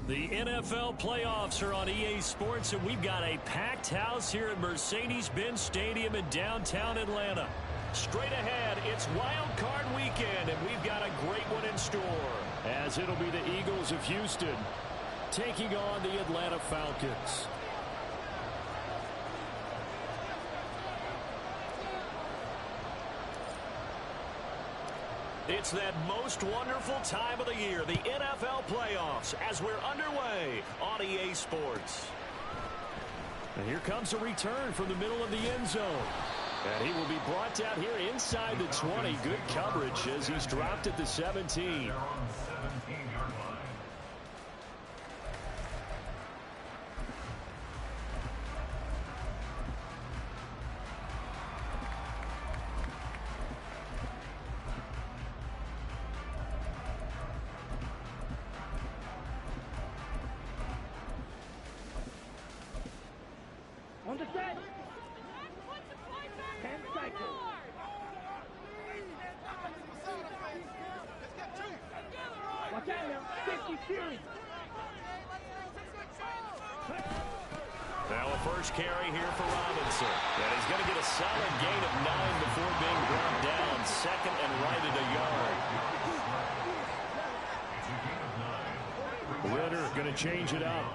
The NFL playoffs are on EA Sports, and we've got a packed house here at Mercedes-Benz Stadium in downtown Atlanta. Straight ahead, it's Wild Card Weekend, and we've got a great one in store, as it'll be the Eagles of Houston taking on the Atlanta Falcons. It's that most wonderful time of the year, the NFL playoffs, as we're underway on EA Sports. And here comes a return from the middle of the end zone. And he will be brought down here inside the 20. Good coverage as he's dropped at the 17. On the set. 10 seconds. Watch out now. 50 series. Now a first carry here for Robinson. And he's going to get a solid gain of 9 before being brought down. Second and right at a yard. Ritter going to change it up.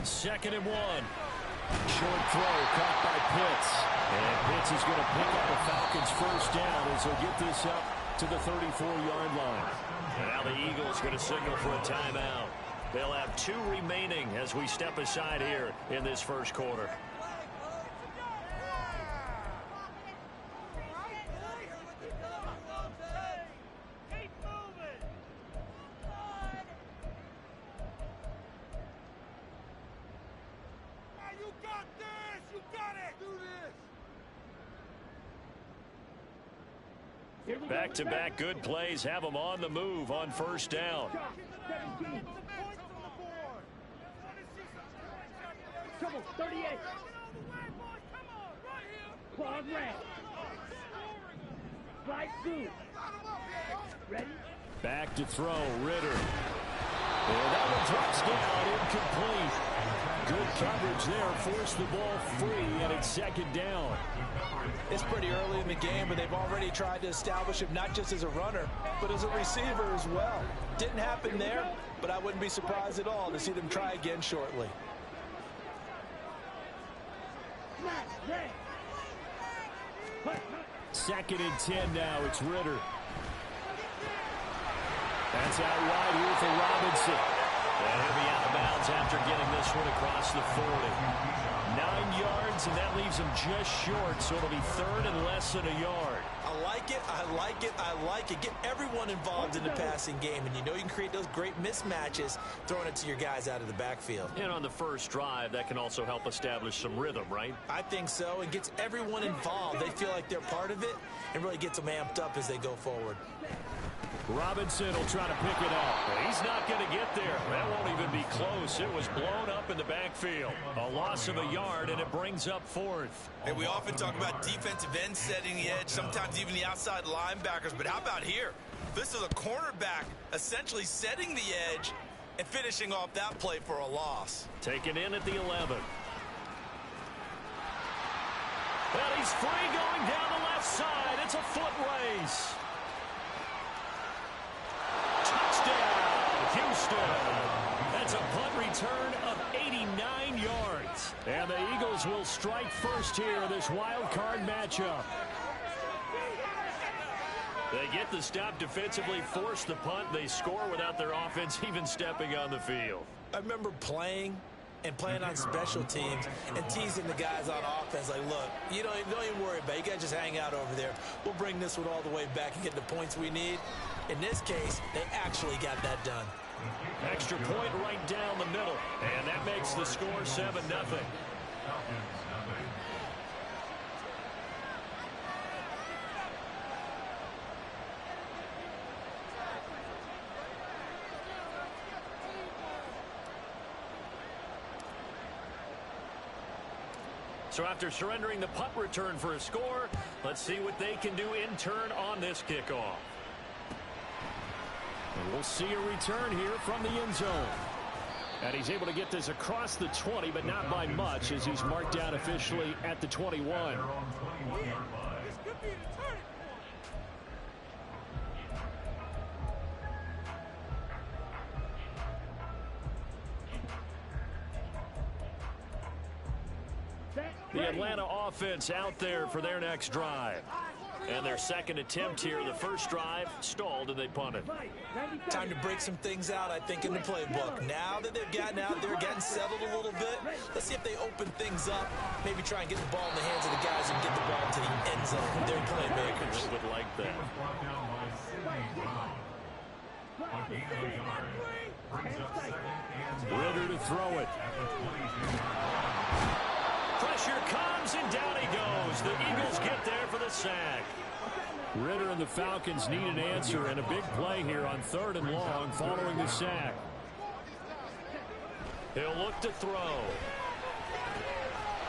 Second and 1. Short throw caught by Pitts. And Pitts is going to pick up the Falcons' first down as he'll get this up to the 34-yard line. And now the Eagles going to signal for a timeout. They'll have 2 remaining as we step aside here in this first quarter. Back-to-back good plays have them on the move on first down. Trouble, 38. Claws red. Slide through. Ready? Back to throw, Ritter. And that one drops down, incomplete. Good coverage there, forced the ball free, and it's second down. It's pretty early in the game, but they've already tried to establish him not just as a runner, but as a receiver as well. Didn't happen there, but I wouldn't be surprised at all to see them try again shortly. Second and 10 now, it's Ritter. That's out wide here for Robinson. And he'll be out of bounds after getting this one across the 40. 9 yards, and that leaves him just short, so it'll be third and less than a yard. I like it, I like it, I like it. Get everyone involved in the passing game, and you know you can create those great mismatches throwing it to your guys out of the backfield. And on the first drive, that can also help establish some rhythm, right? I think so. It gets everyone involved. They feel like they're part of it and really gets them amped up as they go forward. Robinson will try to pick it up. He's not going to get there. That won't even be close. It was blown up in the backfield. A loss of a yard, and it brings up fourth. And we often talk about defensive ends setting the edge, sometimes even the outside linebackers. But how about here? This is a cornerback essentially setting the edge and finishing off that play for a loss. Taken in at the 11. Well, he's free going down the left side. It's a foot race. Houston. That's a punt return of 89 yards. And the Eagles will strike first here in this wild card matchup. They get the stop defensively, force the punt. They score without their offense even stepping on the field. I remember playing on special teams and teasing the guys on offense like, look, you don't even worry about it. You guys just hang out over there. We'll bring this one all the way back and get the points we need. In this case, they actually got that done. Extra point right down the middle, and that makes the score 7-0. So after surrendering the punt return for a score, let's see what they can do in turn on this kickoff. We'll see a return here from the end zone. And he's able to get this across the 20, but not by much, as he's marked down officially at the 21. The Atlanta offense out there for their next drive. And their second attempt here, the first drive, stalled and they punted. Time to break some things out, I think, in the playbook. Now that they've gotten out there, getting settled a little bit, let's see if they open things up. Maybe try and get the ball in the hands of the guys and get the ball to the end zone. They're playmakers. They would like that. Ritter to throw it. Pressure comes, and down he goes. The Eagles get there for the sack. Ritter and the Falcons need an answer, and a big play here on 3rd and long following the sack. He'll look to throw.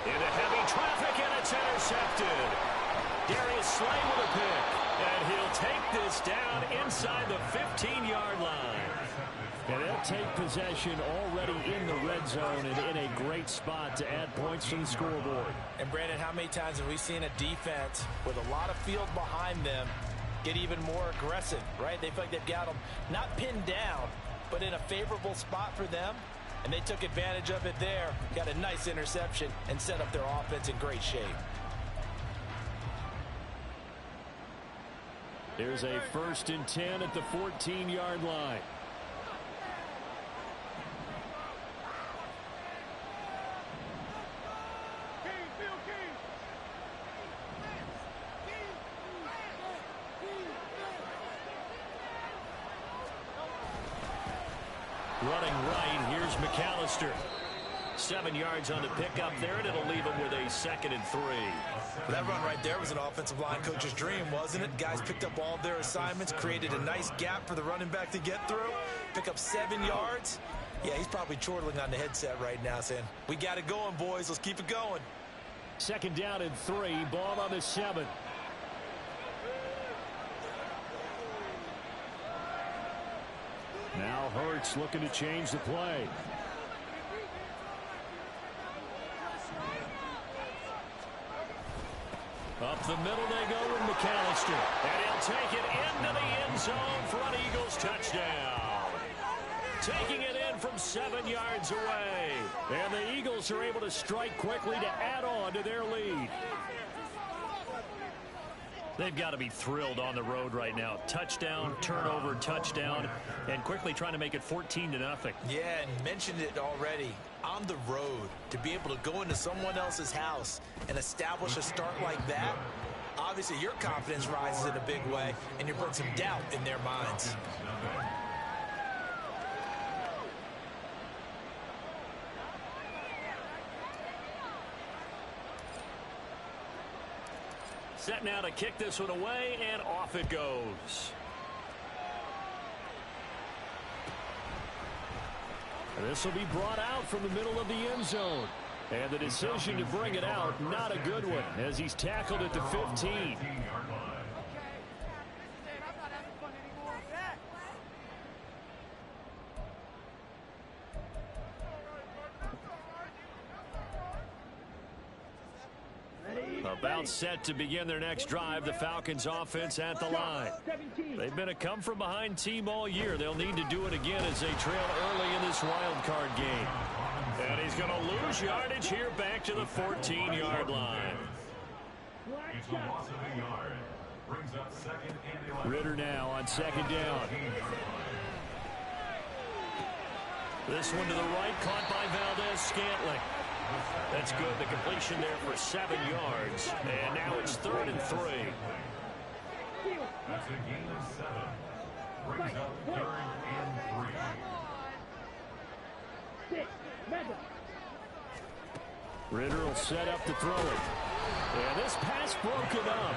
Into heavy traffic, and it's intercepted. Darius Slay with a pick, and he'll take this down inside the 15-yard line. And they'll take possession already in the red zone and in a great spot to add points to the scoreboard. And, Brandon, how many times have we seen a defense with a lot of field behind them get even more aggressive, right? They feel like they've got them not pinned down, but in a favorable spot for them. And they took advantage of it there, got a nice interception, and set up their offense in great shape. There's a 1st and 10 at the 14-yard line. Running right, here's McAllister. 7 yards on the pickup there, and it'll leave him with a 2nd and 3. That run right there was an offensive line coach's dream, wasn't it? Guys picked up all their assignments, created a nice gap for the running back to get through, pick up 7 yards. Yeah, he's probably chortling on the headset right now saying, we got it going, boys. Let's keep it going. 2nd down and 3, ball on the 7. Now Hurts looking to change the play. Up the middle they go with McAllister. And he'll take it into the end zone for an Eagles touchdown. Taking it in from 7 yards away. And the Eagles are able to strike quickly to add on to their lead. They've got to be thrilled on the road right now. Touchdown, turnover, touchdown, and quickly trying to make it 14-0. Yeah, and mentioned it already. On the road, to be able to go into someone else's house and establish a start like that, obviously your confidence rises in a big way, and you put some doubt in their minds. Set now to kick this one away, and off it goes. This will be brought out from the middle of the end zone. And the decision to bring it out, not a good one, as he's tackled at the 15. About set to begin their next drive, the Falcons offense at the line. They've been a come-from-behind team all year. They'll need to do it again as they trail early in this wild card game. And he's going to lose yardage here back to the 14-yard line. It's a loss of a yard. Brings up 2nd and 11. Ritter now on 2nd down. This one to the right, caught by Valdez-Scantling. That's good. The completion there for 7 yards. And now it's 3rd and 3. That's a gain of 7. Brings up 3rd and 3. Ritter will set up to throw it. And this pass broken up.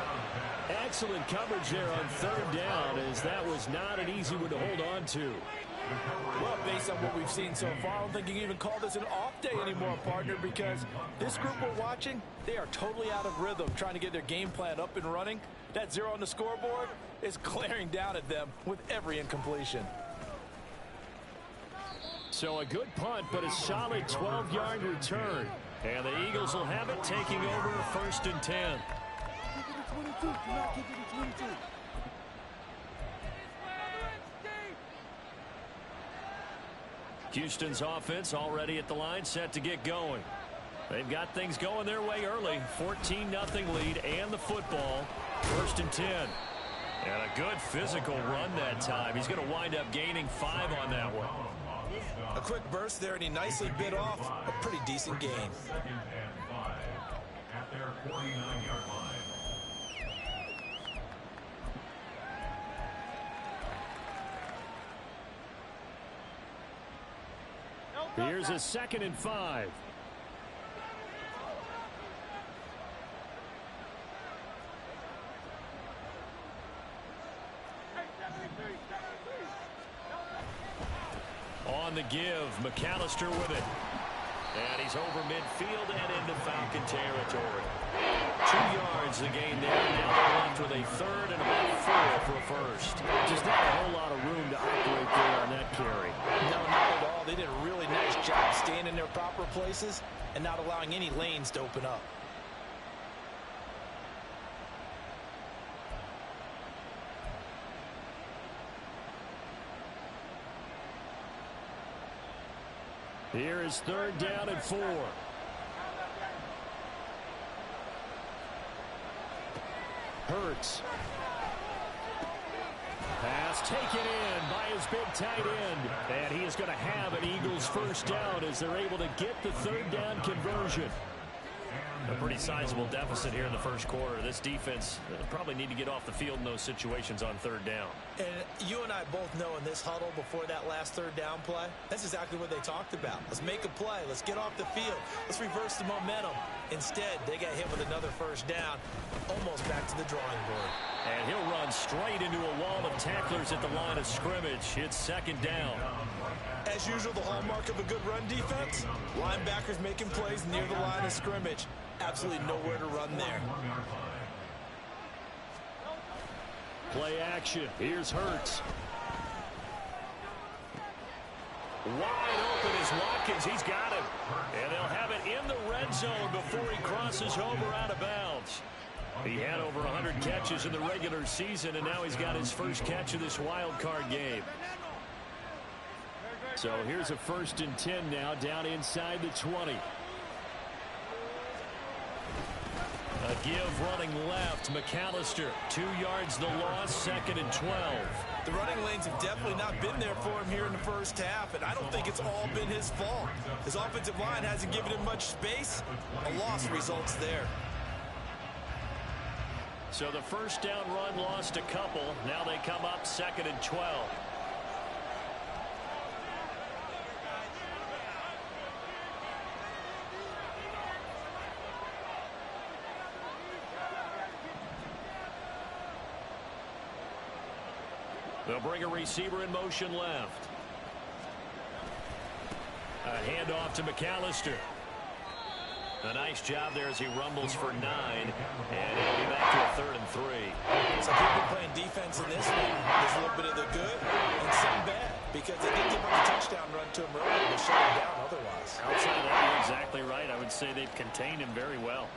Excellent coverage there on 3rd down, as that was not an easy one to hold on to. Well, based on what we've seen so far, I don't think you can even call this an off day anymore, partner, because this group we're watching, they are totally out of rhythm, trying to get their game plan up and running. That 0 on the scoreboard is glaring down at them with every incompletion. So a good punt, but a solid 12-yard return. And the Eagles will have it, taking over 1st and 10. Houston's offense already at the line, set to get going. They've got things going their way early. 14-0 lead and the football. 1st and 10. And a good physical run that time. He's going to wind up gaining 5 on that one. A quick burst there, and he nicely bit off a pretty decent gain. 2nd and 5 at their 49-yard line. Here's a 2nd and 5. On the give, McAllister with it. And he's over midfield and into Falcon territory. 2 yards the gain there. Now they're left with a 3rd and about 4 for a first. Just not a whole lot of room to operate there on that carry. No, not at all. They did a really nice job staying in their proper places and not allowing any lanes to open up. Here is 3rd down and 4. Hurts. Pass taken in by his big tight end. And he is going to have an Eagles 1st down as they're able to get the 3rd down conversion. A pretty sizable deficit here in the 1st quarter. This defense probably need to get off the field in those situations on 3rd down. And you and I both know in this huddle before that last 3rd down play, that's exactly what they talked about. Let's make a play. Let's get off the field. Let's reverse the momentum. Instead, they got hit with another 1st down, almost back to the drawing board. And he'll run straight into a wall of tacklers at the line of scrimmage. It's 2nd down. As usual, the hallmark of a good run defense, linebackers making plays near the line of scrimmage. Absolutely nowhere to run there. Play action. Here's Hurts. Wide open is Watkins. He's got him. And they'll have it in the red zone before he crosses over out of bounds. He had over 100 catches in the regular season, and now he's got his first catch of this wild card game. So here's a 1st and 10 now, down inside the 20. A give running left. McAllister, 2 yards the loss, 2nd and 12. The running lanes have definitely not been there for him here in the 1st half, and I don't think it's all been his fault. His offensive line hasn't given him much space. A loss results there. So the 1st down run lost a couple. Now they come up 2nd and 12. They'll bring a receiver in motion left. A handoff to McAllister. A nice job there as he rumbles for 9. And it'll be back to a 3rd and 3. Some people playing defense in this one. There's a little bit of the good and some bad, because they did give up a touchdown run to him earlier to shut him down otherwise. Outside of that, you're exactly right. I would say they've contained him very well.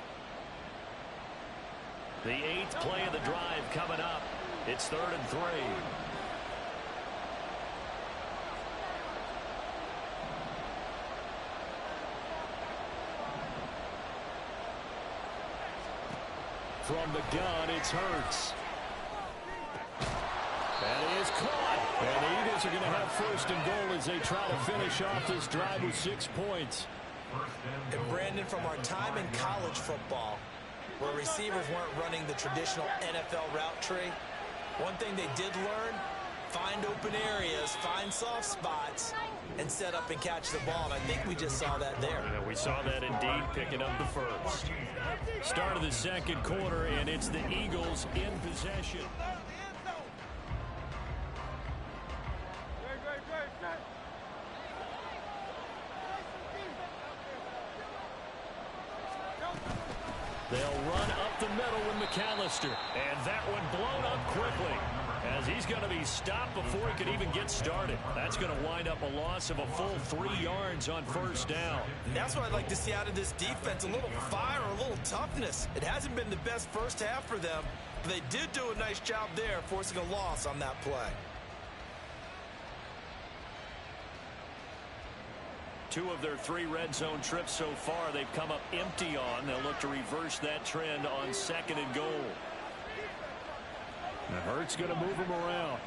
The 8th play of the drive coming up. It's 3rd and 3. From the gun, it's Hurts. That is caught. And the Eagles are going to have 1st and goal as they try to finish off this drive with 6 points. And Brandon, from our time in college football, where receivers weren't running the traditional NFL route tree, one thing they did learn, find open areas, find soft spots, and set up and catch the ball. And I think we just saw that there. Yeah, we saw that indeed, picking up the 1st. Start of the 2nd quarter, and it's the Eagles in possession. They'll run up the middle with McAllister, and that one blown up quickly. As he's going to be stopped before he could even get started. That's going to wind up a loss of a full 3 yards on first down. And that's what I'd like to see out of this defense, a little fire, a little toughness. It hasn't been the best first half for them, but they did do a nice job there, forcing a loss on that play. 2 of their 3 red zone trips so far they've come up empty on. They'll look to reverse that trend on 2nd and goal. And Hurts going to move him around.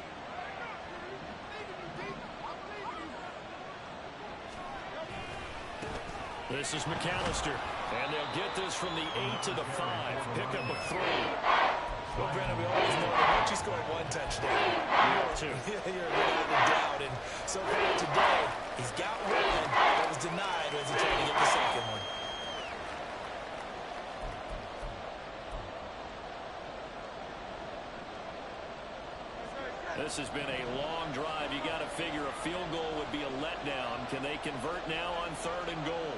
This is McAllister. And they'll get this from the 8 to the 5. Pick up a 3. Well, Brandon, we always know that once you score 1 touchdown, you're without a doubt. And so far today, he's got 1 that was denied as he tried to get the second one. This has been a long drive. You got to figure a field goal would be a letdown. Can they convert now on 3rd and goal?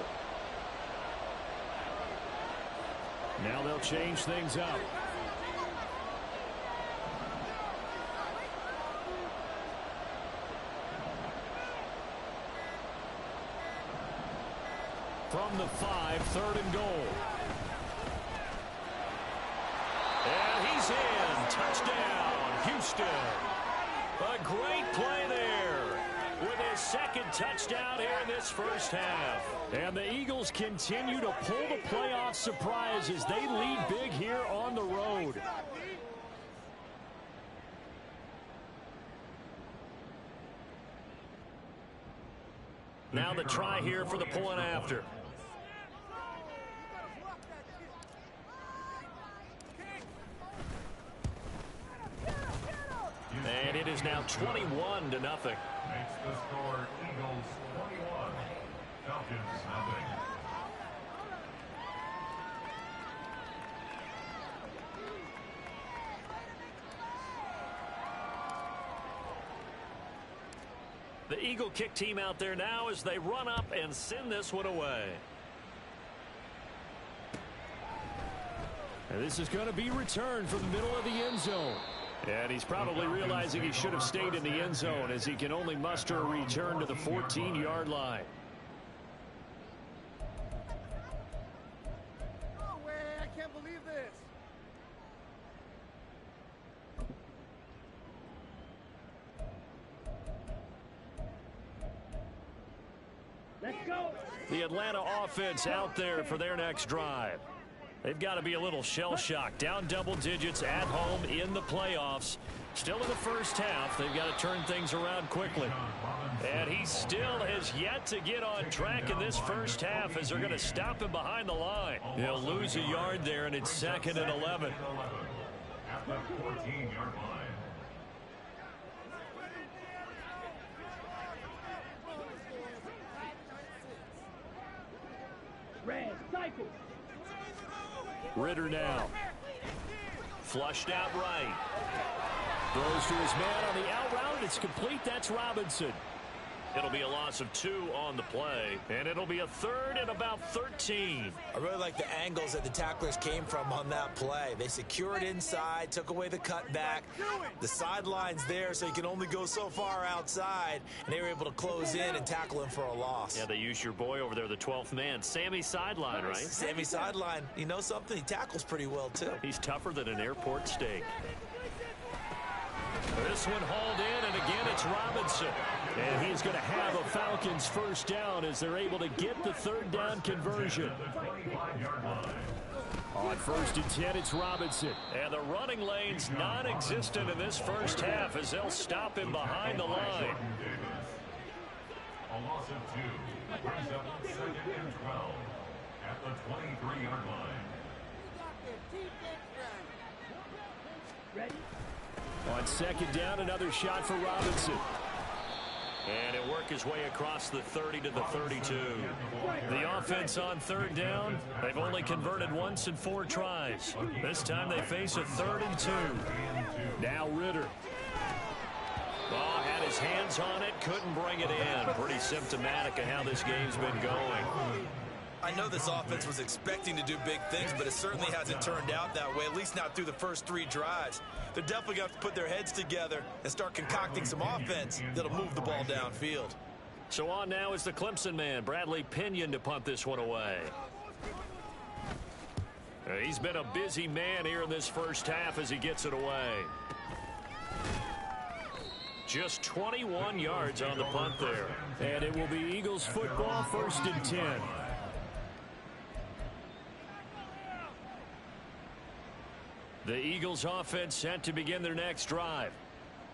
Now they'll change things up. From the 5, 3rd and goal. And he's in. Touchdown, Houston. A great play there with his 2nd touchdown here in this first half. And the Eagles continue to pull the playoff surprise as they lead big here on the road. Now the try here for the point after. And it is now 21-0. Makes the score Eagles 21, Falcons nothing. The Eagle kick team out there now as they run up and send this one away. And this is going to be returned from the middle of the end zone. And he's probably realizing he should have stayed in the end zone as he can only muster a return to the 14-yard line. No way, I can't believe this. Let's go. The Atlanta offense out there for their next drive. They've got to be a little shell-shocked. Down double digits at home in the playoffs. Still in the first half. They've got to turn things around quickly. And he still has yet to get on track in this first half as they're going to stop him behind the line. He'll lose a yard there, and it's 2nd and 11. At the 14-yard line. Red, cycle. Ritter now. Flushed out right. Throws to his man on the out route. It's complete. That's Robinson. It'll be a loss of 2 on the play, and it'll be a 3rd and about 13. I really like the angles that the tacklers came from on that play. They secured inside, took away the cutback. The sideline's there, so you can only go so far outside, and they were able to close in and tackle him for a loss. Yeah, they used your boy over there, the 12th man, Sammy Sideline, right? Sammy Sideline, you know something? He tackles pretty well, too. He's tougher than an airport steak. This one hauled in, and again it's Robinson. And he's going to have a Falcons first down as they're able to get the 3rd down conversion. On 1st and 10, it's Robinson. And the running lane's non-existent in this first half as they'll stop him behind the line. A loss of 2 brings up 2nd and 12 at the 23-yard line. Ready? On 2nd down, another shot for Robinson. And he'll work his way across the 30 to the 32. The offense on 3rd down, they've only converted once in 4 tries. This time they face a 3rd and 2. Now Ritter. Oh, had his hands on it, couldn't bring it in. Pretty symptomatic of how this game's been going. I know this offense was expecting to do big things, but it certainly hasn't turned out that way, at least not through the first 3 drives. They're definitely going to have to put their heads together and start concocting some offense that'll move the ball downfield. So on now is the Clemson man, Bradley Pinion, to punt this one away. He's been a busy man here in this first half as he gets it away. Just 21 yards on the punt there. And it will be Eagles football, 1st and 10. The Eagles offense set to begin their next drive.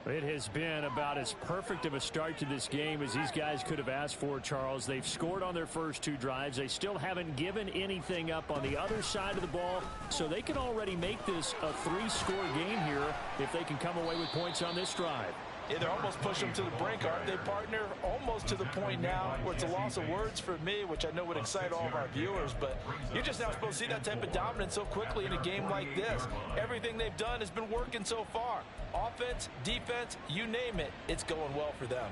It has been about as perfect of a start to this game as these guys could have asked for, Charles. They've scored on their first 2 drives. They still haven't given anything up on the other side of the ball, so they can already make this a 3-score game here if they can come away with points on this drive. Yeah, they're almost pushing them to the brink, aren't they, partner? Almost to the point now where it's a loss of words for me, which I know would excite all of our viewers, but you're just not supposed to see that type of dominance so quickly in a game like this. Everything they've done has been working so far. Offense, defense, you name it, it's going well for them.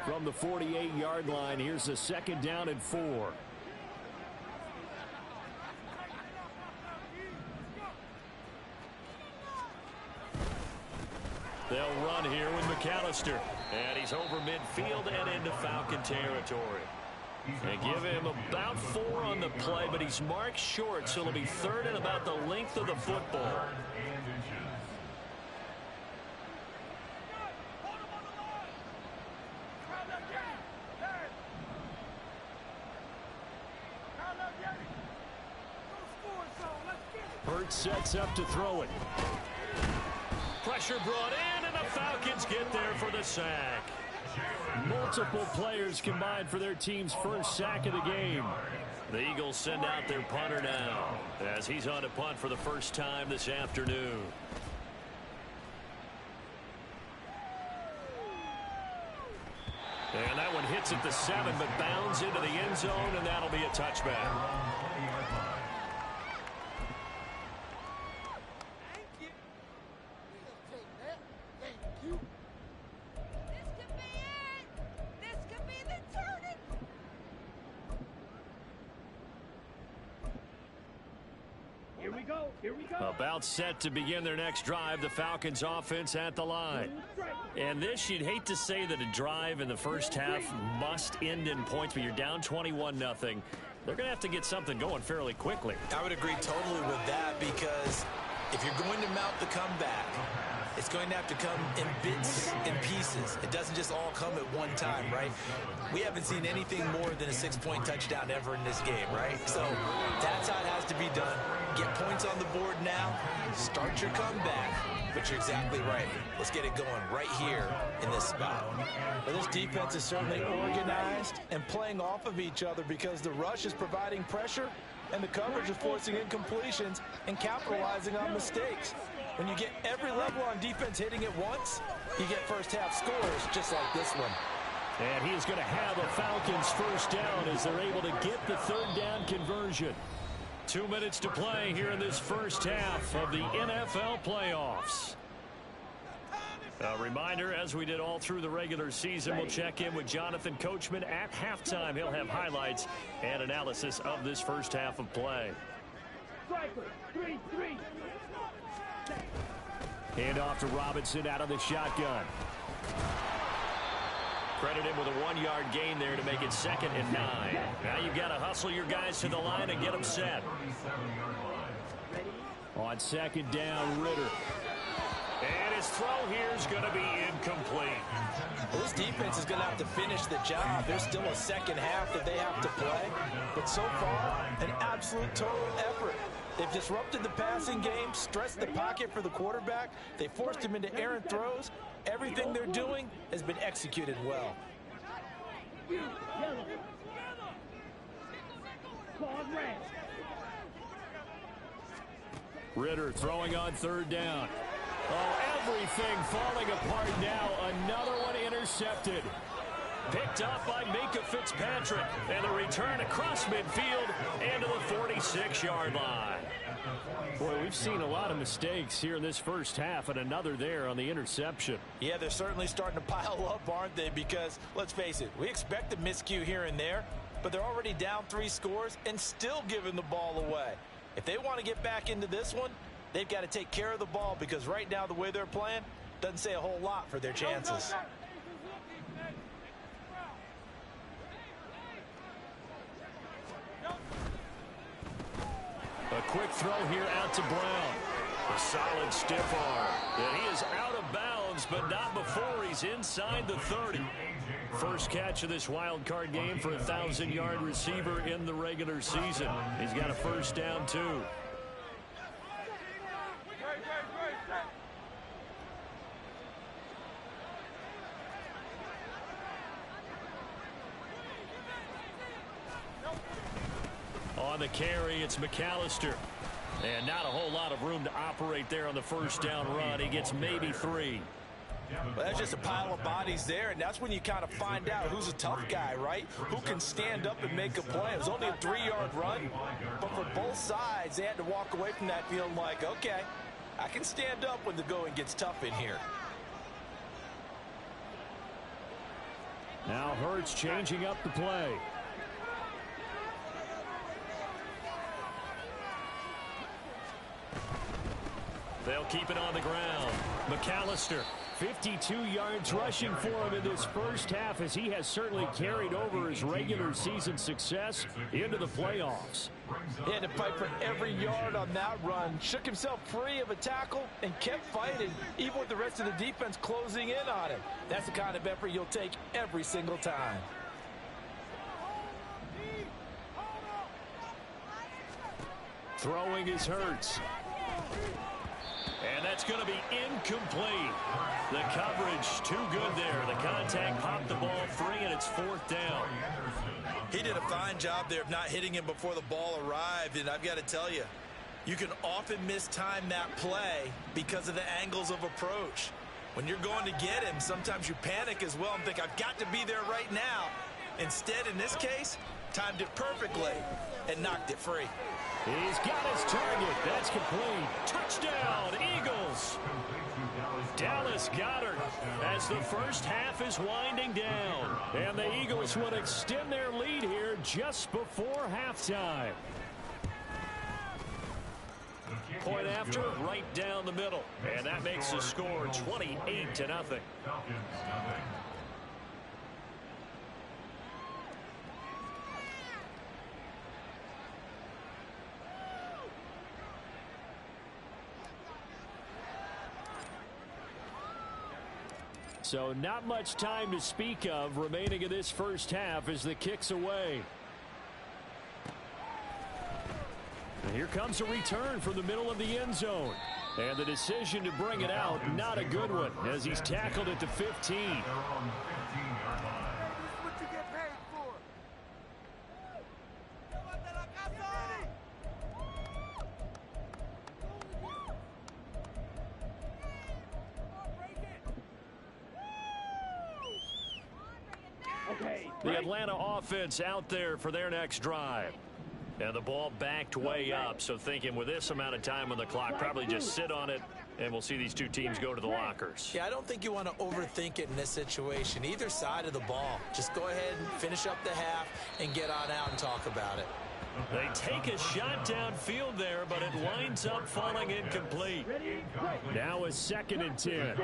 From the 48-yard line, here's the 2nd down and 4. They'll run here with McAllister. And he's over midfield and into Falcon territory. And give him about 4 on the play, but he's marked short, so it'll be 3rd and about the length of the football. Hurts sets up to throw it. Pressure brought in, and the Falcons get there for the sack. Multiple players combined for their team's first sack of the game. The Eagles send out their punter now as he's on to punt for the first time this afternoon. And that one hits at the 7, but bounds into the end zone, and that'll be a touchback. About set to begin their next drive, the Falcons offense at the line. And this, you'd hate to say that a drive in the first half must end in points, but you're down 21-0. They're going to have to get something going fairly quickly. I would agree totally with that, because if you're going to mount the comeback, it's going to have to come in bits and pieces. It doesn't just all come at one time, right? We haven't seen anything more than a 6-point touchdown ever in this game, right? So that's how it has to be done. Get points on the board now, start your comeback, but you're exactly right. Let's get it going right here in this spot. Well, this defense is certainly organized and playing off of each other, because the rush is providing pressure and the coverage is forcing incompletions and capitalizing on mistakes. When you get every level on defense hitting it once, you get first-half scores just like this one. And he's going to have a Falcons first down as they're able to get the 3rd down conversion. 2 minutes to play here in this first half of the NFL playoffs. A reminder, as we did all through the regular season, we'll check in with Jonathan Coachman at halftime. He'll have highlights and analysis of this first half of play. Hand off to Robinson out of the shotgun. Credit him with a 1-yard gain there to make it 2nd and 9. Now you've got to hustle your guys to the line and get them set. On 2nd down, Ritter. And his throw here is going to be incomplete. Well, this defense is going to have to finish the job. There's still a second half that they have to play. But so far, an absolute total effort. They've disrupted the passing game, stressed the pocket for the quarterback. They forced him into errant throws. Everything they're doing has been executed well. Ritter throwing on 3rd down. Oh, everything falling apart now. Another one intercepted. Picked up by Minka Fitzpatrick. And a return across midfield and to the 46-yard line. Boy, we've seen a lot of mistakes here in this first half, and another there on the interception. Yeah, they're certainly starting to pile up, aren't they? Because, let's face it, we expect a miscue here and there, but they're already down 3 scores and still giving the ball away. If they want to get back into this one, they've got to take care of the ball, because right now the way they're playing doesn't say a whole lot for their chances. A quick throw here out to Brown. A solid stiff arm. And he is out of bounds, but not before he's inside the 30. First catch of this wild card game for a 1,000-yard receiver in the regular season. He's got a first down, too. On the carry, it's McAllister. And not a whole lot of room to operate there on the first down run. He gets maybe 3. Well, that's just a pile of bodies there, and that's when you kind of find out who's a tough guy, right? Who can stand up and make a play. It was only a 3-yard run, but for both sides, they had to walk away from that feeling like, okay, I can stand up when the going gets tough in here. Now Hurts changing up the play. They'll keep it on the ground. McAllister, 52 yards rushing for him in this first half, as he has certainly carried over his regular season success into the playoffs. He had to fight for every yard on that run. Shook himself free of a tackle and kept fighting, even with the rest of the defense closing in on him. That's the kind of effort you'll take every single time. Throwing is Hurts. And that's going to be incomplete. The coverage too good there. The contact popped the ball free, and it's 4th down. He did a fine job there of not hitting him before the ball arrived, and I've got to tell you, you can often mistime that play because of the angles of approach. When you're going to get him, sometimes you panic as well and think, I've got to be there right now. Instead, in this case, timed it perfectly and knocked it free. He's got his target. That's complete. Touchdown, Eagles. Dallas Goedert as the first half is winding down. And the Eagles would extend their lead here just before halftime. Point after, right down the middle. And that makes the score 28-0. So not much time to speak of remaining in this first half as the kick's away. And here comes a return from the middle of the end zone. And the decision to bring it out, not a good one, as he's tackled at the 15. The Atlanta offense out there for their next drive. And the ball backed way up, so thinking with this amount of time on the clock, probably just sit on it, and we'll see these two teams go to the lockers. Yeah, I don't think you want to overthink it in this situation. Either side of the ball. Just go ahead and finish up the half and get on out and talk about it. They take a shot downfield there, but it winds up falling incomplete. Now a 2nd and 10.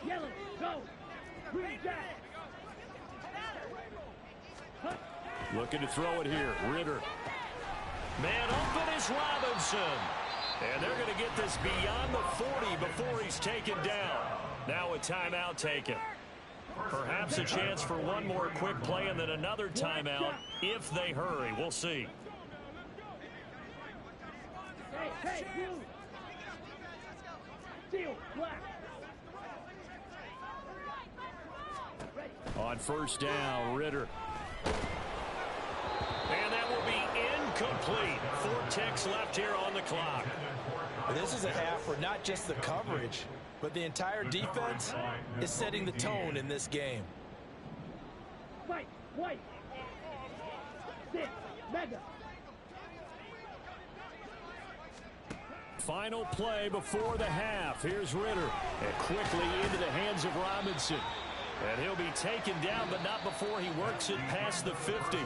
Yellow, go. Green jack. Looking to throw it here. Ritter. Man open is Robinson. And they're going to get this beyond the 40 before he's taken down. Now a timeout taken. Perhaps a chance for one more quick play and then another timeout if they hurry. We'll see. Hey, Steel, black. On first down, Ritter. And that will be incomplete. 4 ticks left here on the clock. This is a half where not just the coverage, but the entire defense is setting the tone in this game. Fight, white. Sit, mega. Final play before the half. Here's Ritter. And quickly into the hands of Robinson. And he'll be taken down, but not before he works it past the 50.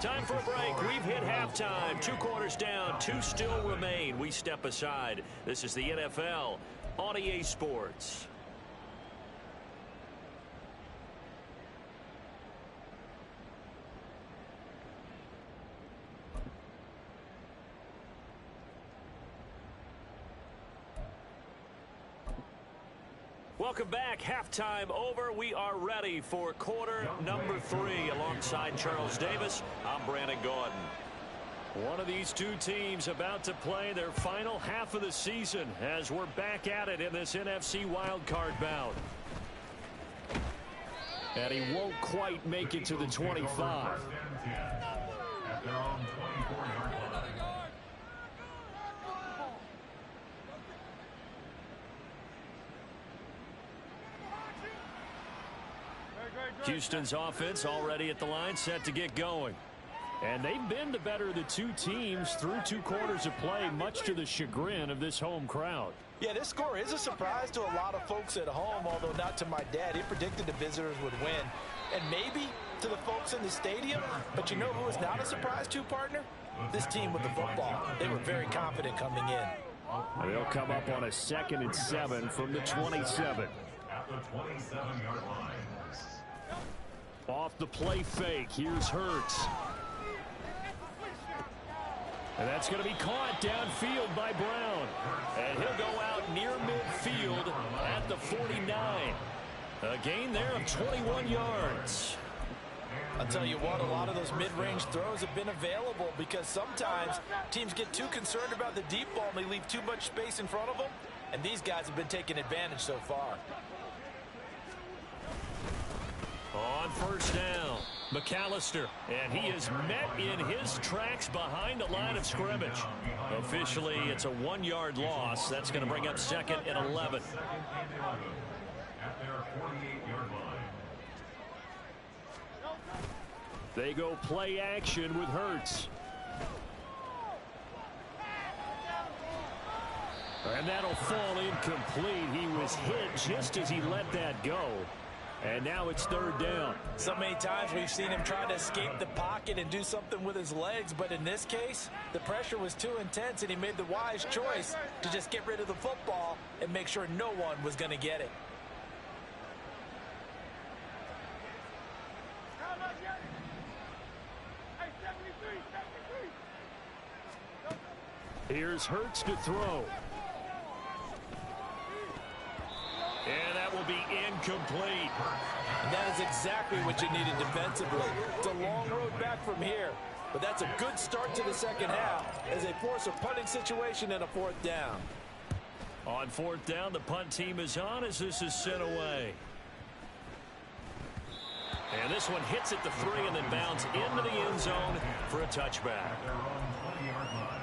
Time for a break. We've hit halftime. 2 quarters down. 2 still remain. We step aside. This is the NFL on EA Sports. Welcome back. Halftime over. We are ready for quarter number 3. Alongside Charles Davis, I'm Brandon Gordon. One of these two teams about to play their final half of the season as we're back at it in this NFC wildcard bout. And he won't quite make it to the 25. At their own 24-yard line. Houston's offense already at the line, set to get going. And they've been the better of the two teams through 2 quarters of play, much to the chagrin of this home crowd. Yeah, this score is a surprise to a lot of folks at home, although not to my dad. He predicted the visitors would win. And maybe to the folks in the stadium, but you know who is not a surprise to, partner? This team with the football. They were very confident coming in. They'll come up on a 2nd and 7 from the 27. At the 27-yard line. Off the play fake, here's Hurts. And that's going to be caught downfield by Brown. And he'll go out near midfield at the 49. A gain there of 21 yards. I'll tell you what, a lot of those mid-range throws have been available because sometimes teams get too concerned about the deep ball and they leave too much space in front of them. And these guys have been taking advantage so far. On first down, McAllister, and he is met in his tracks behind the line of scrimmage. Officially, it's a 1-yard loss. That's going to bring up 2nd and 11. At their 48-yard line. They go play action with Hurts. And that'll fall incomplete. He was hit just as he let that go. And now it's 3rd down. So many times we've seen him try to escape the pocket and do something with his legs, but in this case, the pressure was too intense and he made the wise choice to just get rid of the football and make sure no one was going to get it. Here's Hurts to throw. And that will be incomplete. And that is exactly what you needed defensively. It's a long road back from here, but that's a good start to the second half as they force a punting situation and a 4th down. On 4th down, the punt team is on as this is sent away. And this one hits at the 3 and then bounds into the end zone for a touchback. At their own 20-yard line.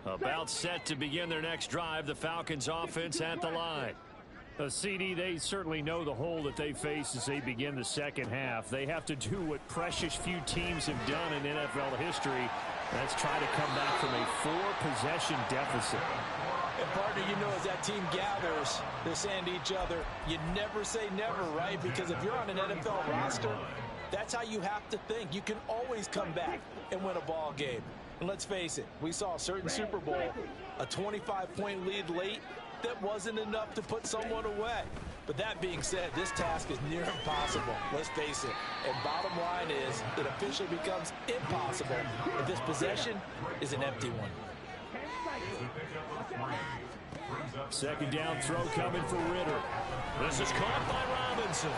About set to begin their next drive, the Falcons offense at the line. CD, they certainly know the hole that they face as they begin the second half. They have to do what precious few teams have done in NFL history. That's try to come back from a 4-possession deficit. And partner, you know, as that team gathers, they're saying to each other, you never say never, right? Because if you're on an NFL roster, that's how you have to think. You can always come back and win a ball game. And let's face it, we saw a certain Super Bowl, a 25-point lead late that wasn't enough to put someone away. But that being said, this task is near impossible. Let's face it. And bottom line is, it officially becomes impossible if this possession is an empty one. Second down throw coming for Ritter. This is caught by Robinson.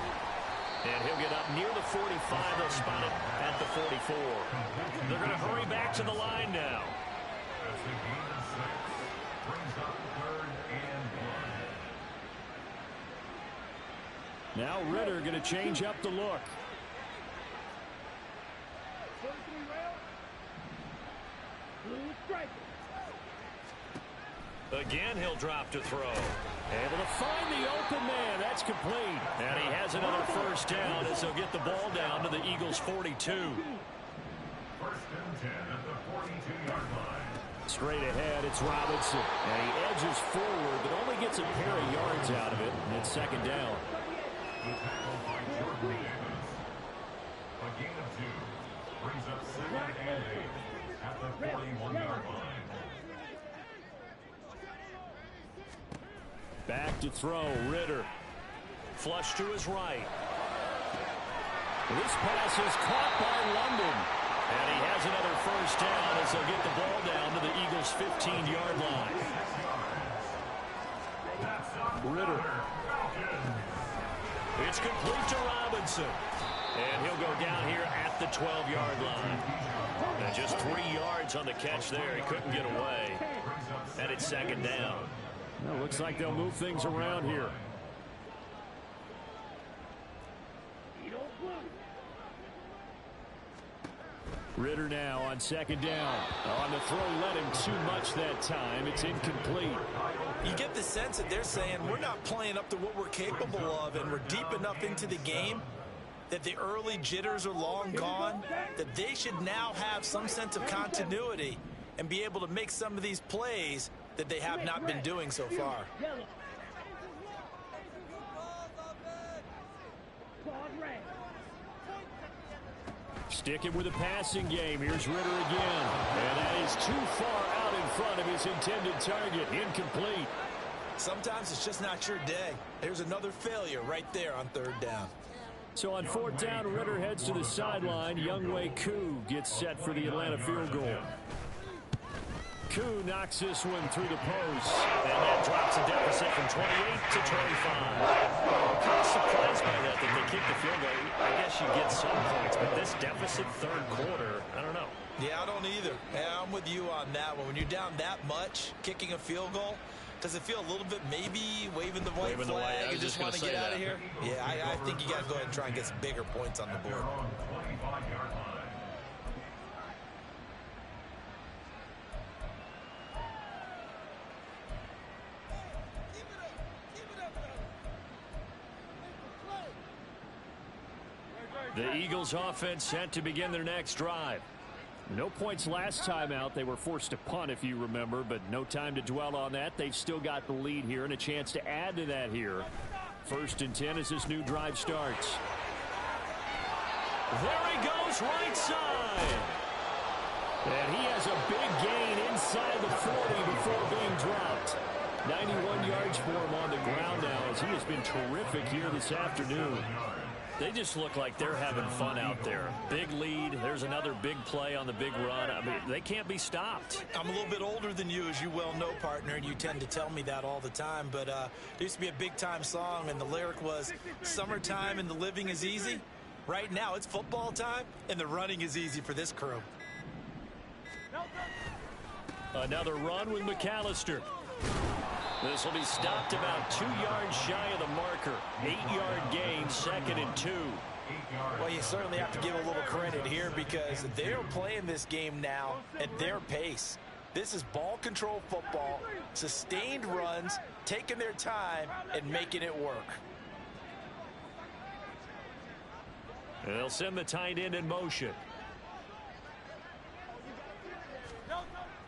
And he'll get up near the 45. They'll spot it at the 44. They're going to hurry back to the line now. That's a gain of 6. Brings up 3rd and 1. Now Ritter going to change up the look. Again, he'll drop to throw. Able to find the open man. That's complete. And he has another first down as he'll get the ball down to the Eagles' 42. First and 10 at the 42-yard line. Straight ahead, it's Robinson. And he edges forward, but only gets a pair of yards out of it. And it's second down. The tackle by Jordan Davis. A gain of 2. Brings up 2nd and 8 at the 41-yard line. Back to throw, Ritter. Flush to his right. This pass is caught by London. And he has another first down as they'll get the ball down to the Eagles' 15-yard line. Ritter. It's complete to Robinson. And he'll go down here at the 12-yard line. And just 3 yards on the catch there. He couldn't get away. And it's second down. Well, looks like they'll move things around here. Ritter now on second down. On the throw, led him too much that time. It's incomplete. You get the sense that they're saying we're not playing up to what we're capable of, and we're deep enough into the game that the early jitters are long gone, that they should now have some sense of continuity and be able to make some of these plays that they have not been doing so far. Sticking with the passing game. Here's Ritter again. And that is too far out in front of his intended target. Incomplete. Sometimes it's just not your day. There's another failure right there on third down. So on fourth down, Ritter heads to the sideline. Younghoe Koo gets set for the Atlanta field goal. Koo knocks this one through the post. And that drops the deficit from 28 to 25. I'm kind of surprised by that they kicked the field goal. I guess you get some points, but this deficit third quarter, I don't know. Yeah, I don't either. Yeah, I'm with you on that one. When you're down that much, kicking a field goal, does it feel a little bit maybe waving the white flag? You just want to get out of here? Yeah, I think you got to go ahead and try and get some bigger points on the board. The Eagles offense set to begin their next drive. No points last time out. They were forced to punt, if you remember, but no time to dwell on that. They've still got the lead here and a chance to add to that here. First and 10 as this new drive starts. There he goes, right side. And he has a big gain inside the 40 before being dropped. 91 yards for him on the ground now as he has been terrific here this afternoon. They just look like they're having fun out there. Big lead. There's another big play on the big run. I mean, they can't be stopped. I'm a little bit older than you, as you well know, partner, and you tend to tell me that all the time. But there used to be a big-time song, and the lyric was, "Summertime and the living is easy." Right now, it's football time, and the running is easy for this crew. Another run with McAllister. This will be stopped about 2 yards shy of the marker. 8-yard gain, second and 2. Well, you certainly have to give a little credit here because they're playing this game now at their pace. This is ball control football, sustained runs, taking their time and making it work. They'll send the tight end in motion.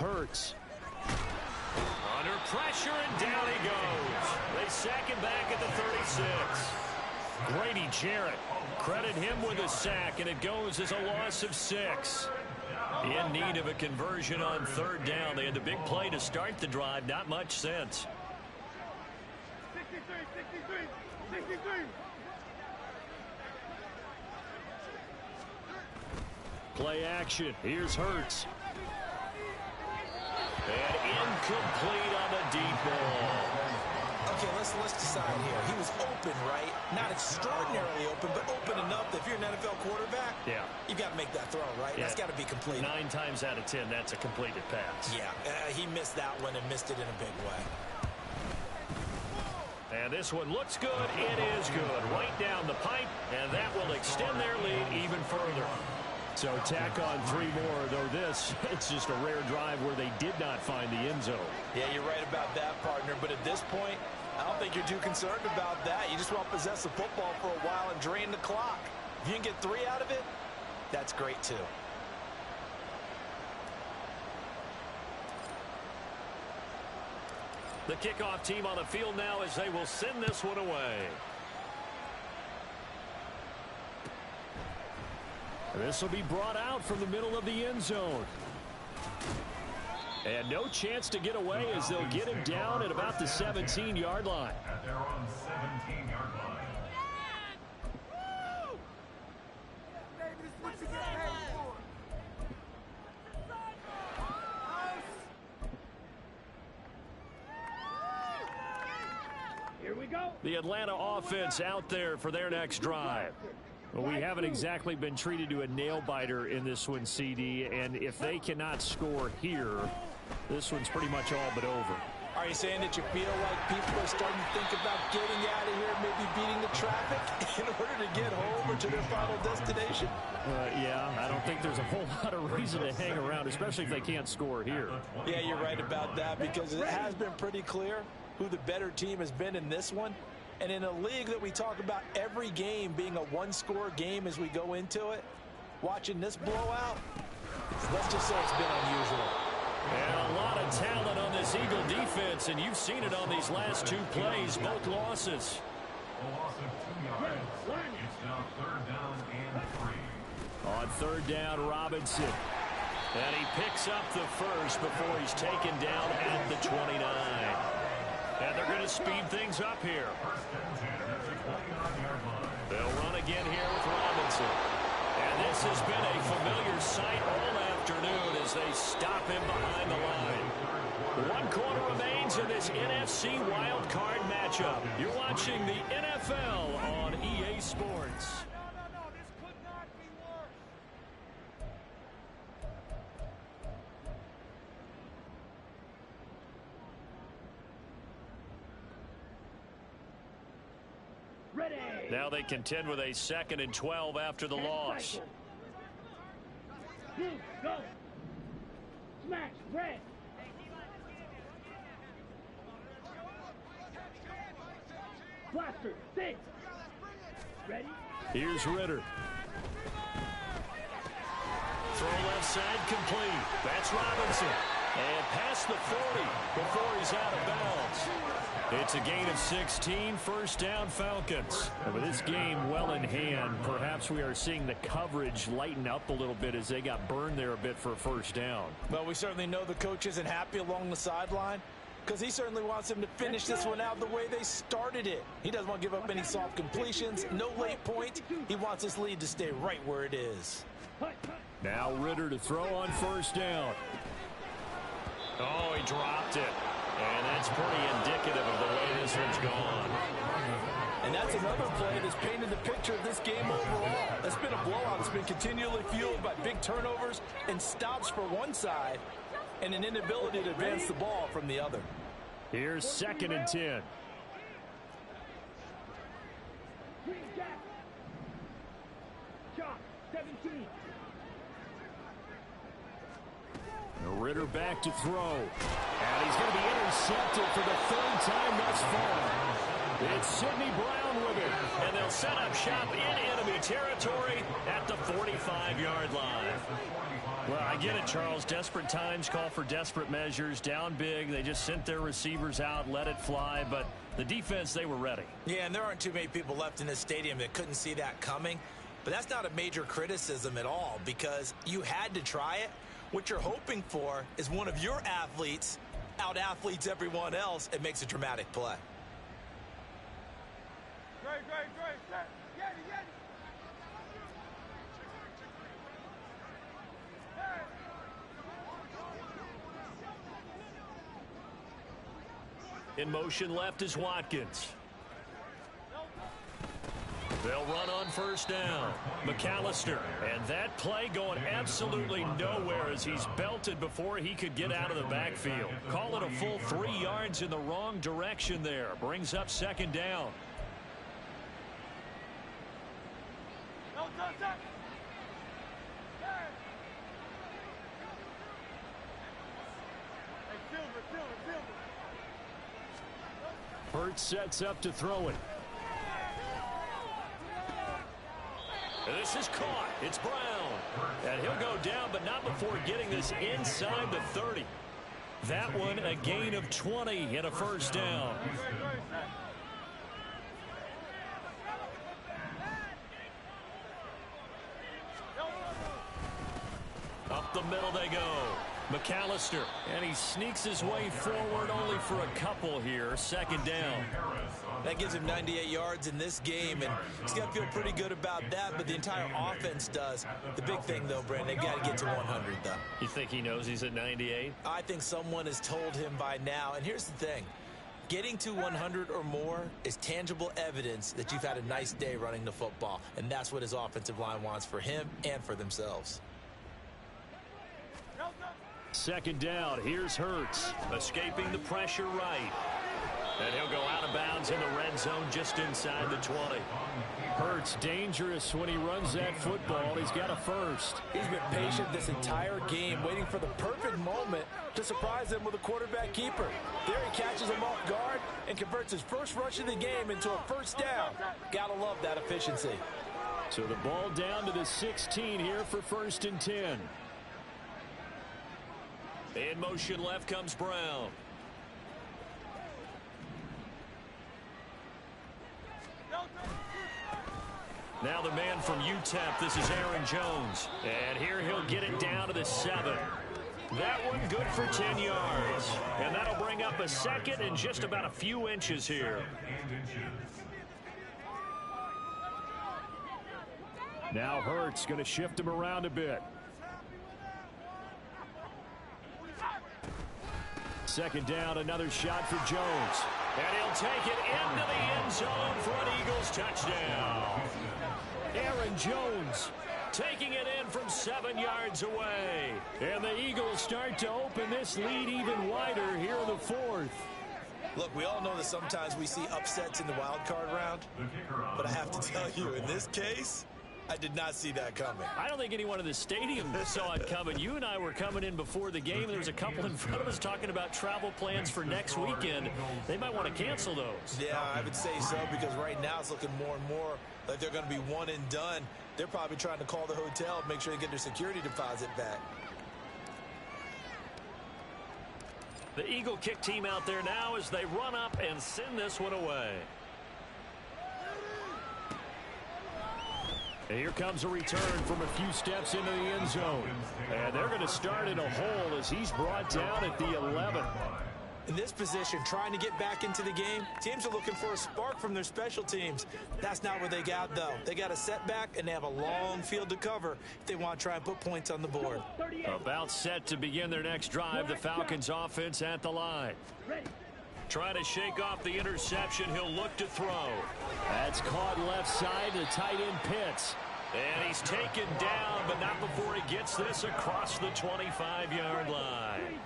Hurts. Under pressure, and down he goes. They sack him back at the 36. Grady Jarrett, credit him with a sack, and it goes as a loss of 6. In need of a conversion on third down. They had the big play to start the drive. Not much sense. 63. Play action. Here's Hurts. And incomplete on the deep ball. Okay, let's decide here. He was open, right? Not extraordinarily open, but open enough that if you're an NFL quarterback, you got to make that throw, right? Yeah. That's got to be complete. 9 times out of 10, that's a completed pass. Yeah, he missed that one and missed it in a big way. And this one looks good. It is good. Right down the pipe, and that will extend their lead even further. So tack on 3 more, though this, it's just a rare drive where they did not find the end zone. Yeah, you're right about that, partner. But at this point, I don't think you're too concerned about that. You just want to possess the football for a while and drain the clock. If you can get 3 out of it, that's great too. The kickoff team on the field now as they will send this one away. And this will be brought out from the middle of the end zone. And no chance to get away as they'll get him down at about the 17-yard line. At their own 17-yard line. Here we go. The Atlanta offense out there for their next drive. Well, we haven't exactly been treated to a nail-biter in this one, CD, and if they cannot score here, this one's pretty much all but over. Are you saying that you feel like people are starting to think about getting out of here, maybe beating the traffic in order to get home or to their final destination? Yeah, I don't think there's a whole lot of reason to hang around, especially if they can't score here. Yeah, you're right about that because it has been pretty clear who the better team has been in this one. And in a league that we talk about every game being a one-score game as we go into it, watching this blowout, let's just say it's been unusual. And a lot of talent on this Eagle defense, and you've seen it on these last 2 plays, both losses. A loss of 2 yards. It's now 3rd down and 3. On 3rd down, Robinson. And he picks up the first before he's taken down at the 29. And they're going to speed things up here. They'll run again here with Robinson. And this has been a familiar sight all afternoon as they stop him behind the line. 1 quarter remains in this NFC wild card matchup. You're watching the NFL on EA Sports. This could not be worse. Ready. Now they contend with a 2nd and 12 after the loss. Move, go. Smash, red. Blaster, 6. Ready? Here's Ritter. Throw left side complete. That's Robinson. And past the 40 before he's out of bounds. It's a gain of 16, 1st down Falcons. And with this game well in hand, perhaps we are seeing the coverage lighten up a little bit as they got burned there a bit for a 1st down. Well, we certainly know the coach isn't happy along the sideline because he certainly wants them to finish this one out the way they started it. He doesn't want to give up any soft completions, no late points. He wants this lead to stay right where it is. Now Ritter to throw on 1st down. Oh, he dropped it. And that's pretty indicative of the way this one's gone. And that's another play that's painted the picture of this game overall. It's been a blowout. It's been continually fueled by big turnovers and stops for one side and an inability to advance the ball from the other. Here's 2nd and 10. Chop, 17. Ritter back to throw. And he's going to be intercepted for the 3rd time thus far. It's Sidney Brown with it. And they'll set up shop in enemy territory at the 45-yard line. Well, I get it, Charles. Desperate times call for desperate measures. Down big. They just sent their receivers out, let it fly. But the defense, they were ready. Yeah, and there aren't too many people left in this stadium that couldn't see that coming. But that's not a major criticism at all because you had to try it. What you're hoping for is one of your athletes out-athletes everyone else and makes a dramatic play. Great. Get it. In motion left is Watkins. They'll run on first down. McAllister. And that play going absolutely nowhere as he's belted before he could get out of the backfield. Call it a full 3 yards in the wrong direction there. Brings up second down. Hurts sets up to throw it. This is caught. It's Brown. And he'll go down, but not before getting this inside the 30. That one a gain of 20 and a first down. Up the middle they go. McAllister, and he sneaks his way forward only for a couple here. Second down. That gives him 98 yards in this game, and he's got to feel pretty good about that, but the entire offense does. The big thing, though, Brandon, they've got to get to 100, though. You think he knows he's at 98? I think someone has told him by now, and here's the thing. Getting to 100 or more is tangible evidence that you've had a nice day running the football, and that's what his offensive line wants for him and for themselves. Second down, here's Hurts, escaping the pressure right. And he'll go out of bounds in the red zone just inside the 20. Hurts dangerous when he runs that football. He's got a first. He's been patient this entire game, waiting for the perfect moment to surprise them with a quarterback keeper. There he catches him off guard and converts his first rush of the game into a first down. Gotta love that efficiency. So the ball down to the 16 here for first and 10. In motion left comes Brown. Now the man from UTEP, this is Aaron Jones. And here he'll get it down to the 7. That one good for 10 yards. And that'll bring up a second and just about a few inches here. Now Hurts going to shift him around a bit. Second down, another shot for Jones. And he'll take it into the end zone for an Eagles touchdown. Aaron Jones taking it in from 7 yards away. And the Eagles start to open this lead even wider here in the 4th. Look, we all know that sometimes we see upsets in the wild card round. But I have to tell you, in this case, I did not see that coming. I don't think anyone in the stadium saw it coming. You and I were coming in before the game. There was a couple in front of us talking about travel plans for next weekend. They might want to cancel those. Yeah, I would say so, because right now it's looking more and more like they're going to be one and done. They're probably trying to call the hotel, make sure they get their security deposit back. The Eagle kick team out there now as they run up and send this one away. And here comes a return from a few steps into the end zone. And they're going to start in a hole as he's brought down at the 11. In this position, trying to get back into the game, teams are looking for a spark from their special teams. That's not what they got, though. They got a setback, and they have a long field to cover if they want to try and put points on the board. About set to begin their next drive, the Falcons offense at the line. Trying to shake off the interception. He'll look to throw. That's caught left side to tight end Pitts. And he's taken down, but not before he gets this across the 25-yard line.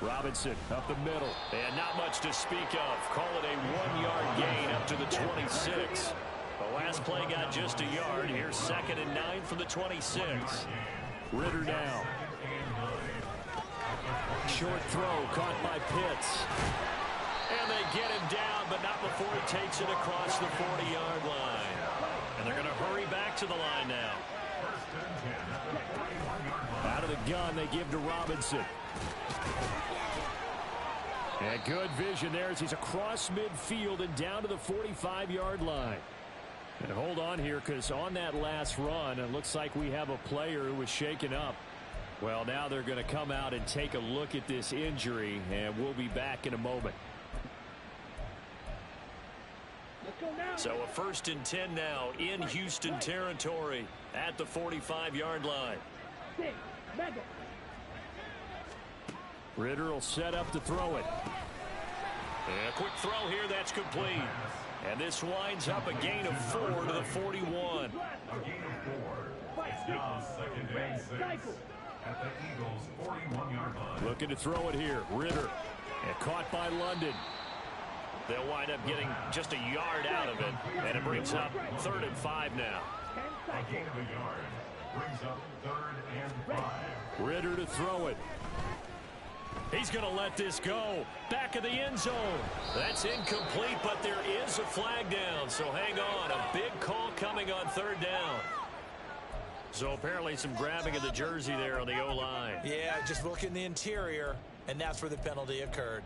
Robinson up the middle. And not much to speak of. Call it a 1-yard gain up to the 26. The last play got just a yard. Here's 2nd and 9 from the 26. Ritter now. Short throw caught by Pitts. And they get him down, but not before he takes it across the 40-yard line. And they're going to hurry back to the line now. Out of the gun, they give to Robinson. And good vision there as he's across midfield and down to the 45-yard line. And hold on here, because on that last run, it looks like we have a player who was shaken up. Well, now they're going to come out and take a look at this injury, and we'll be back in a moment. So a 1st and 10 now in Houston territory at the 45-yard line. Ritter will set up to throw it. And a quick throw here, that's complete. And this winds up a gain of 4 to the 41. A gain of 4. It's now 2nd and 6 at the Eagles' 41-yard line. Looking to throw it here. Ritter. And caught by London. They'll wind up getting just a yard out of it. And it brings up 3rd and 5 now. A gain of a yard brings up 3rd and 5. Ritter to throw it. He's going to let this go. Back of the end zone. That's incomplete, but there is a flag down. So hang on. A big call coming on 3rd down. So apparently some grabbing of the jersey there on the O-line. Yeah, just look in the interior, and that's where the penalty occurred.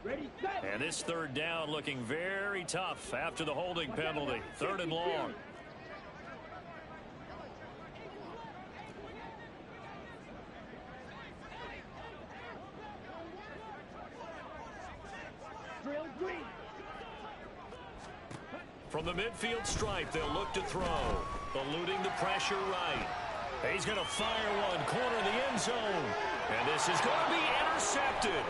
Ready, set. And this 3rd down looking very tough after the holding penalty. 3rd and long. Drill green. From the midfield stripe, they'll look to throw. Eluding the pressure right. He's going to fire one. Corner of the end zone. And this is going to be intercepted.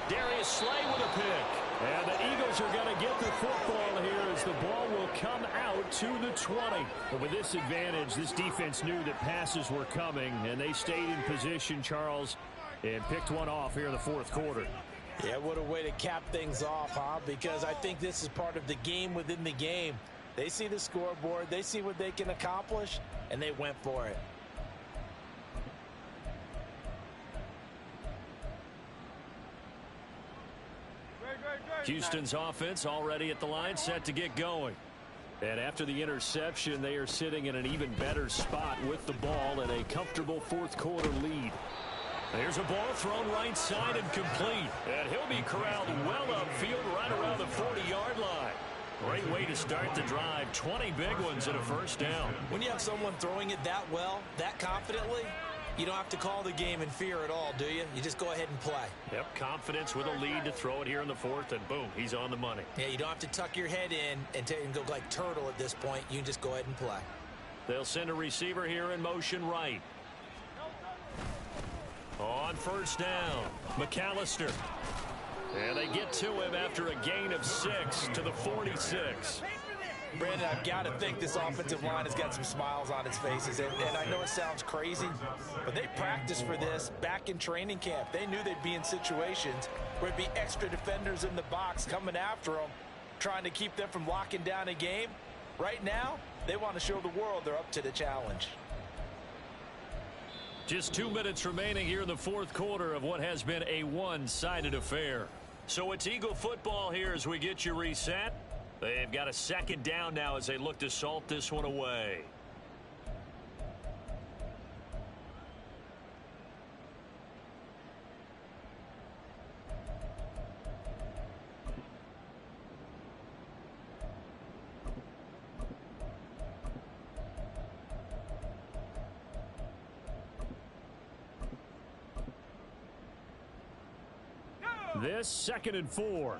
Darius Slay with a pick. And the Eagles are going to get the football here as the ball will come out to the 20. But with this advantage, this defense knew that passes were coming, and they stayed in position, Charles, and picked one off here in the 4th quarter. Yeah, what a way to cap things off, huh? Because I think this is part of the game within the game. They see the scoreboard, they see what they can accomplish, and they went for it. Houston's offense already at the line, set to get going. And after the interception, they are sitting in an even better spot with the ball and a comfortable 4th quarter lead. There's a ball thrown right side and complete. And he'll be corralled well upfield right around the 40-yard line. Great way to start the drive. 20 big ones and a 1st down. When you have someone throwing it that well, that confidently, you don't have to call the game in fear at all, do you? You just go ahead and play. Yep, confidence with a lead to throw it here in the 4th, and boom, he's on the money. Yeah, you don't have to tuck your head in and go like turtle at this point. You can just go ahead and play. They'll send a receiver here in motion right. On 1st down, McAllister. And they get to him after a gain of 6 to the 46. Brandon, I've got to think this offensive line has got some smiles on its faces. And I know it sounds crazy, but they practiced for this back in training camp. They knew they'd be in situations where it'd be extra defenders in the box coming after them, trying to keep them from locking down a game. Right now, they want to show the world they're up to the challenge. Just 2 minutes remaining here in the 4th quarter of what has been a one-sided affair. So it's Eagle football here as we get you reset. They've got a 2nd down now as they look to salt this one away. This 2nd and 4.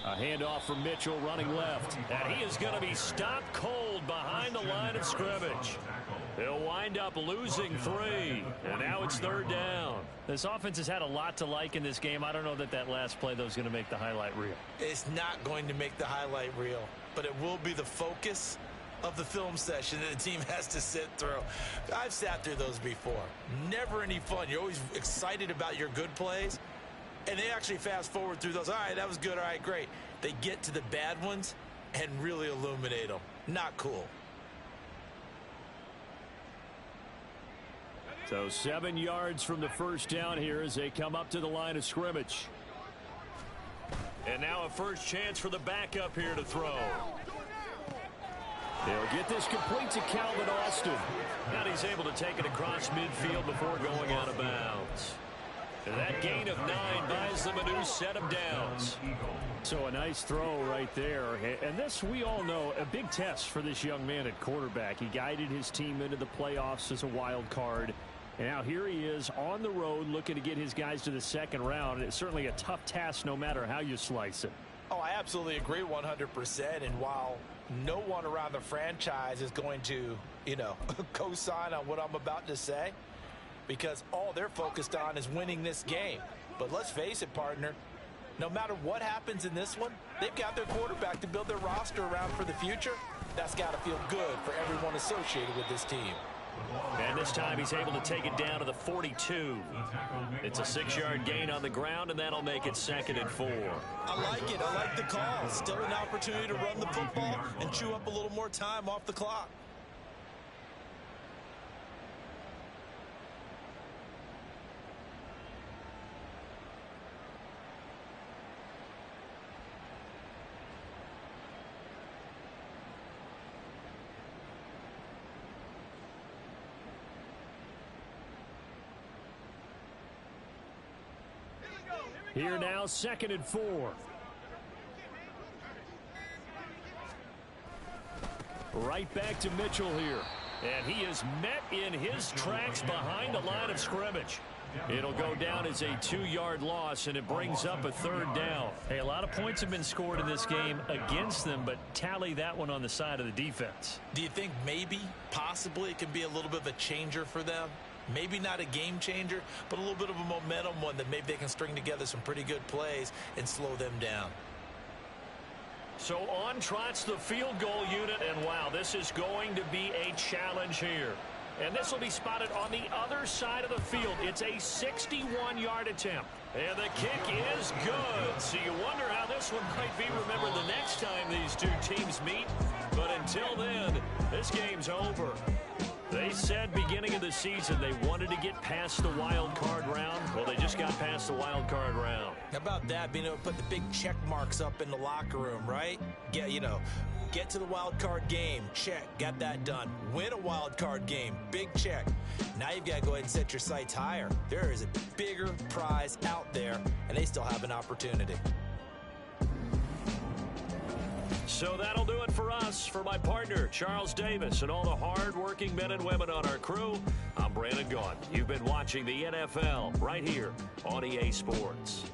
A handoff from Mitchell running left. And he is going to be stopped cold behind the line of scrimmage. They'll wind up losing 3. And now it's 3rd down. This offense has had a lot to like in this game. I don't know that last play, though, is going to make the highlight reel. It's not going to make the highlight reel, but it will be the focus of the film session that the team has to sit through. I've sat through those before. Never any fun. You're always excited about your good plays, and they actually fast forward through those. All right, that was good. All right, great. They get to the bad ones and really illuminate them. Not cool. So 7 yards from the 1st down here as they come up to the line of scrimmage. And now a first chance for the backup here to throw. They'll get this complete to Calvin Austin. Now he's able to take it across midfield before going out of bounds. And that gain of 9 buys them a new set of downs. So a nice throw right there. And this, we all know, a big test for this young man at quarterback. He guided his team into the playoffs as a wild card. And now here he is on the road looking to get his guys to the 2nd round. And it's certainly a tough task no matter how you slice it. Oh, I absolutely agree 100%. And while no one around the franchise is going to, co-sign on what I'm about to say, because all they're focused on is winning this game. But let's face it, partner, no matter what happens in this one, they've got their quarterback to build their roster around for the future. That's got to feel good for everyone associated with this team. And this time he's able to take it down to the 42. It's a 6-yard gain on the ground, and that'll make it 2nd and 4. I like it. I like the call. Still an opportunity to run the football and chew up a little more time off the clock. Here now, 2nd and 4. Right back to Mitchell here. And he is met in his tracks behind the line of scrimmage. It'll go down as a 2-yard loss, and it brings up a 3rd down. Hey, a lot of points have been scored in this game against them, but tally that one on the side of the defense. Do you think maybe, possibly, it can be a little bit of a changer for them? Maybe not a game changer, but a little bit of a momentum one that maybe they can string together some pretty good plays and slow them down. So on trots the field goal unit, and wow, this is going to be a challenge here. And this will be spotted on the other side of the field. It's a 61-yard attempt. And the kick is good. So you wonder how this one might be remembered the next time these two teams meet. But until then, this game's over. They said beginning of the season they wanted to get past the wild card round. Well, they just got past the wild card round. How about that, being able to put the big check marks up in the locker room, right? Get to the wild card game, check, got that done. Win a wild card game, big check. Now you've got to go ahead and set your sights higher. There is a bigger prize out there, and they still have an opportunity. So that'll do it for us. For my partner, Charles Davis, and all the hard-working men and women on our crew, I'm Brandon Gaudin. You've been watching the NFL right here on EA Sports.